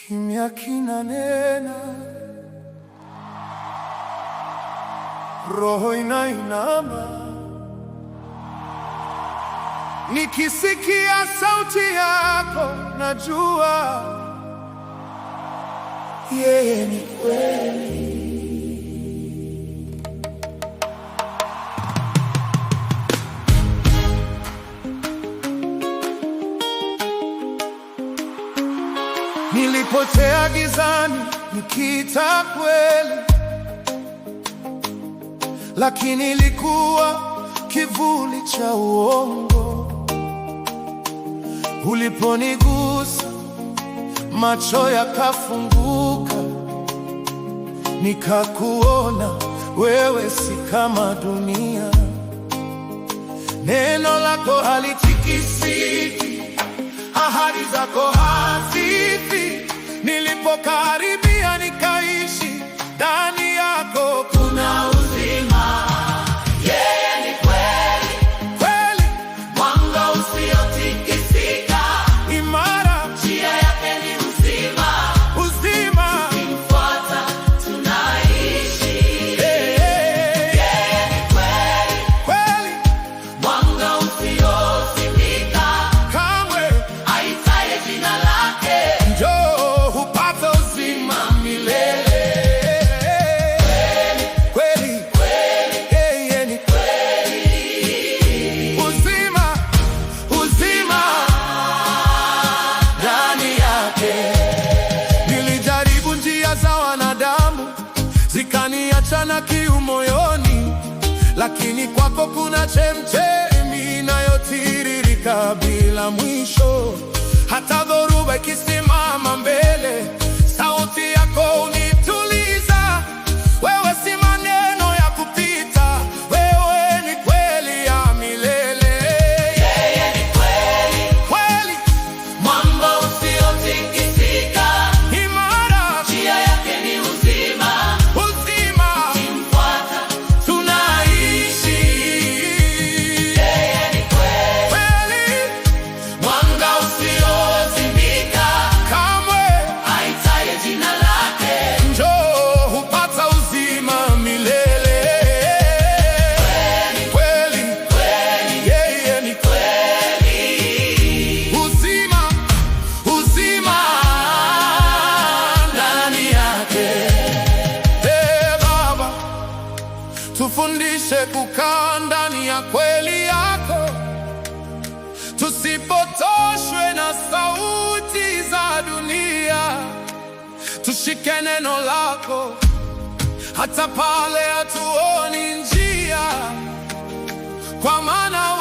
Kimya kinanena, roho inainama, nikisikia sauti yako najua yeye ni kweli. Nilipotea gizani nikiita kweli, lakini ilikuwa kivuli cha uongo. Uliponigusa macho yakafunguka, nikakuona wewe si kama dunia. Neno lako halitikisiki, ahadi zako hazifi. Nilipokaribia nikaishi ndani yako, kuna uzima. Yeye ni kweli, kweli, mwanga usiotikisika, imara, njia yake ni uzima, uzima, tukimfuata tunaishi. Yeye ni kweli, kweli, mwanga usiozimika, kamwe aitaye jina lake njoo hupata uzima milele. Kweli, kweli, yeye ni kweli, uzima, uzima ndani yake. Nilijaribu njia za wanadamu, zikaniacha na kiu moyoni, lakini kwako kuna chemchemi inayotiririka bila mwisho. Hata dhoruba ikisimama mbele, sauti yako unituliza. Wewe si maneno ya kupita, wewe ni kweli ya milele. Yeye ni kweli, kweli, mwamba usiotikisika, imara, njia yake ni uzima, uzima, tukimfuata tunaishi. Yeye ni kweli, kweli, mwanga usiozimika, kamwe aitaye jina lake njoo hupata uzima milele. Kweli, kweli, yeye ni kweli, uzima, uzima ndani yake. Baba, tufundishe kukaa ndani ya kweli yako, tusipotoshwe na sauti za dunia. Tushike neno lako hata pale hatuoni njia, kwa maana